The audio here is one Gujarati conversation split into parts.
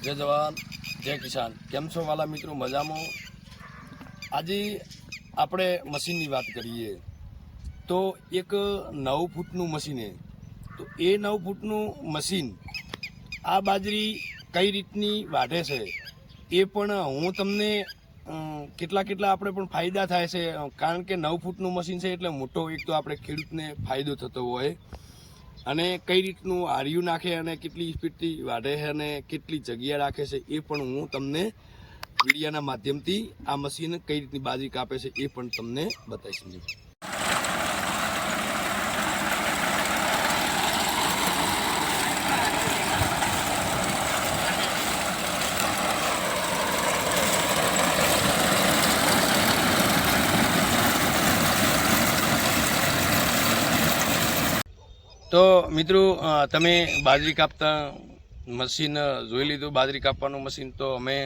जय जवान जय किसान। केम छो वाला मित्रों, मजामां? આજે આપણે મશીનની વાત કરીએ તો એક 9 ફૂટનું મશીન છે। તો એ 9 ફૂટનું મશીન આ બાજરી કઈ રીતની વાઢે છે એ પણ હું તમને કેટલા આપણે પણ ફાયદા થાય છે, કારણ કે 9 ફૂટનું મશીન છે એટલે મોટો એક તો આપણે ખેડૂતને ફાયદો થતો હોય, અને કઈ રીતનું આર્યું નાખે અને કેટલી સ્પીડથી વાઢે છે અને કેટલી જગ્યા રાખે છે એ પણ હું તમને વીડિયાના માધ્યમથી આ મશીન કઈ રીતની બાજરી કાપે છે એ પણ તમને બતાવીશ। તો મિત્રો, તમે બાજરી કાપતા મશીન જોઈ લીધું, બાજરી કાપવાનું મશીન તો અમે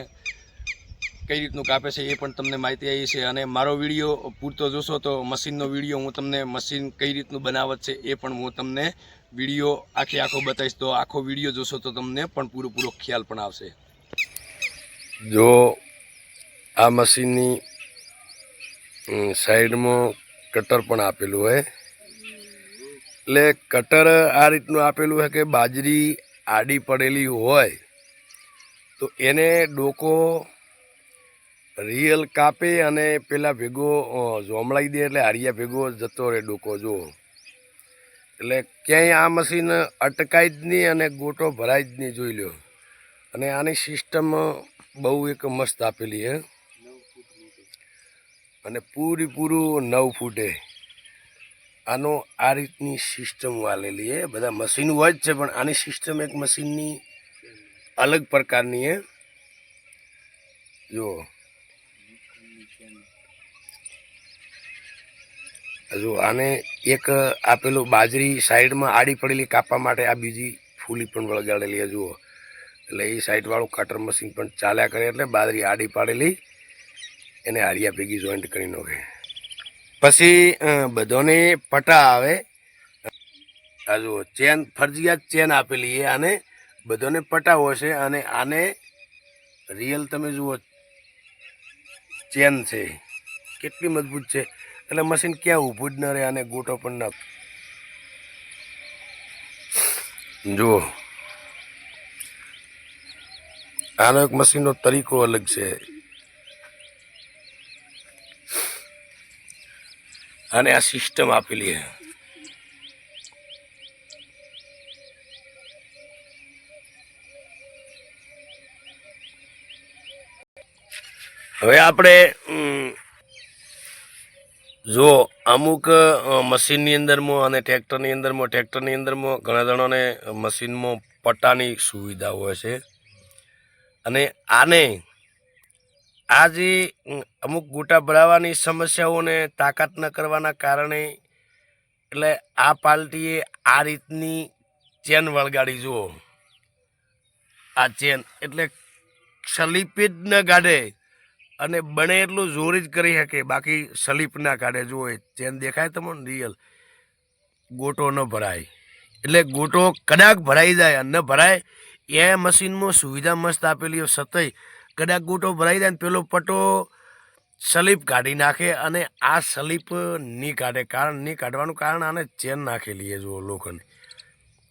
કઈ રીતનું કાપે છે એ પણ તમને માહિતી આવી છે। અને મારો વિડીયો પૂરતો જોશો તો મશીનનો વિડીયો હું તમને મશીન કઈ રીતનું બનાવત છે એ પણ હું તમને વિડીયો આખો બતાવીશ। તો આખો વિડીયો જોશો તો તમને પણ પૂરો ખ્યાલ પણ આવશે। જો આ મશીનની સાઈડમાં કટર પણ આપેલું હોય, એટલે કટર આ રીતનું આપેલું છે કે બાજરી આડી પડેલી હોય તો એને ડોકો રિયલ કાપે અને પેલા ભેગો જોમળાઈ દે, એટલે હારિયા ભેગો જતો રહે ડોકો। જો એટલે ક્યાંય આ મશીન અટકાય જ નહીં અને ગોટો ભરાય જ નહીં, જોઈ લો। અને આની સિસ્ટમ બહુ એક મસ્ત આપેલી છે, અને પૂરું 9 ફૂટે આનો આ રીતની સિસ્ટમ વાલેલી છે। બધા મશીન હોય જ છે પણ આની સિસ્ટમ એક મશીનની અલગ પ્રકારની છે। જો આને એક આપેલું બાજરી સાઈડમાં આડી પડેલી કાપવા માટે આ બીજી ફૂલી પણ વળગાડેલી છે। જુઓ, એટલે એ સાઈડવાળું કટર મશીન પણ ચાલ્યા કરે, એટલે બાજરી આડી પાડેલી એને હારિયા ભેગી જોઈન્ટ કરી નાખે। પછી બધાને પટા આવે, આ જુઓ ચેન, ફરજિયાત ચેન આપેલી છે આને, બધાને પટા હોય છે। અને આને રિયલ તમે જુઓ ચેન છે કેટલી મજબૂત છે, એટલે મશીન ક્યાં ઊભું જ ન રહે અને ગોટો પણ ના। જુઓ આનો એક મશીનનો તરીકો અલગ છે, અને આ સિસ્ટમ આપેલી છે। હવે આપણે જો અમુક મશીનની અંદરમાં અને ટ્રેક્ટરની અંદરમાં ઘણા જણાને મશીનમાં પટ્ટાની સુવિધા હોય છે, અને આને આ જે અમુક ગોટા ભરાવાની સમસ્યાઓને તાકાત ન કરવાના કારણે એટલે આ પાર્ટીએ આ રીતની ચેન વળગાડી। જુઓ આ ચેન એટલે સ્લીપ જ ન કાઢે, અને બને એટલું જોર જ કરી શકે, બાકી સ્લીપ ના કાઢે। જુઓ ચેન દેખાય તમને રિયલ, ગોટો ન ભરાય, એટલે ગોટો કદાચ ભરાઈ જાય ન ભરાય એ મશીનમાં સુવિધા મસ્ત આપેલી હોય, છતાંય કદાચ ગોટો ભરાઈ જાય ને પેલો પટ્ટો સ્લીપ કાઢી નાખે, અને આ સ્લીપ નહીં કાઢે। નહીં કાઢવાનું કારણ આને ચેન નાખેલી છે। જુઓ લોકોને,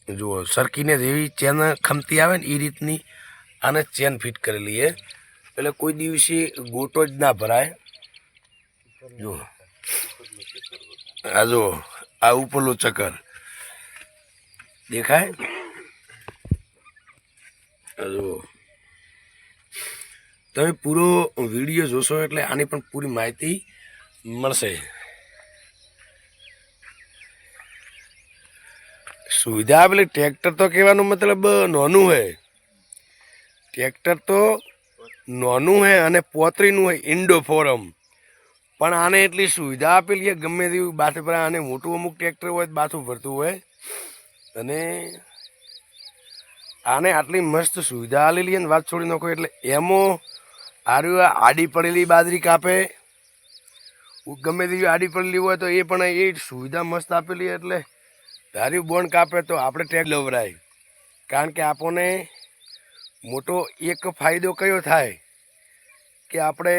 જુઓ સરકીને જેવી ચેન ખમતી આવે ને એ રીતની આને ચેન ફિટ કરેલી છે, એટલે કોઈ દિવસે ગોટો જ ના ભરાય। જુઓ આ જુઓ આ ઉપરલું ચક્કર દેખાય, જુઓ તમે પૂરો વિડીયો જોશો એટલે આની પણ પૂરી માહિતી મળશે। સુવિધા આપેલી ટ્રેક્ટર તો કહેવાનો મતલબ નાનું હોય, ટ્રેક્ટર તો નાનું હોય અને પોતરીનું હોય ઇન્ડો ફોરમ, પણ આને એટલી સુવિધા આપેલી છે ગમે તેવી બાથું ભરાય। આને મોટું અમુક ટ્રેક્ટર હોય બાથું ભરતું હોય, અને આને આટલી મસ્ત સુવિધા આલેલી ને વાત છોડી નાખો। એટલે એમાં આર્યું આડી પડેલી બાજરી કાપે, ગમે તેવી આડી પડેલી હોય તો એ પણ એ સુવિધા મસ્ત આપેલી, એટલે ધાર્યું બોન્ડ કાપે તો આપણે ટેગ લવરાય, કારણ કે આપણને મોટો એક ફાયદો કયો થાય કે આપણે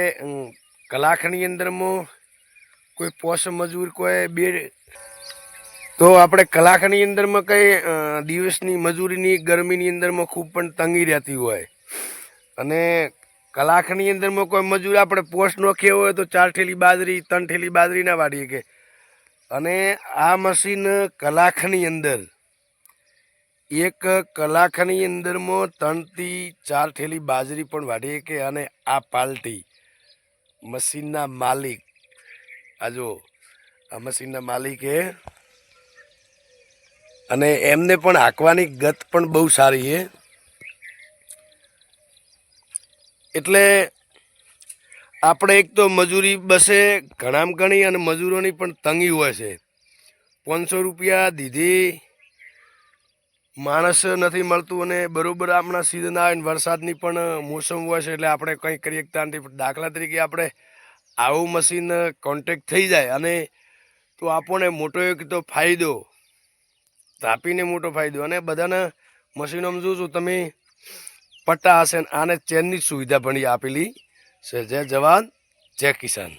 કલાકની અંદરમાં કોઈ પોષ મજૂર કોઈ બે તો આપણે કલાકની અંદરમાં કંઈ દિવસની મજૂરીની ગરમીની અંદરમાં ખૂબ પણ તંગી રહેતી હોય અને કલાકની અંદરમાં કોઈ મજૂર આપણે પોસ્ટ નોખ્યો હોય તો 4 ઠેલી બાજરી 3 ઠેલી બાજરી ના વાળીએ કે અને આ મશીન કલાકની અંદર એક કલાકની અંદરમાં 3 થી 4 ઠેલી બાજરી પણ વાળીએ કે અને આ પાલટી મશીનના માલિક આ જો આ મશીનના માલિકે અને એમને પણ હાંકવાની ગત પણ બહુ સારી છે એટલે આપણે એક તો મજૂરી બસે ઘણામાં ઘણી અને મજૂરોની પણ તંગી હોય છે 500 રૂપિયા દીધી માણસ નથી મળતું અને બરોબર આપણા સિઝન આવે ને વરસાદની પણ મોસમ હોય છે એટલે આપણે કંઈ કરી શકતા નથી દાખલા તરીકે આપણે આવું મશીન કોન્ટેક્ટ થઈ જાય અને તો આપણને મોટો એક તો ફાયદો તાપીને મોટો ફાયદો અને બધાના મશીનોમાં જોજો તમે પટ્ટા હશે આને ચેનની સુવિધા પણ આપેલી છે જય જવાન જય કિસાન।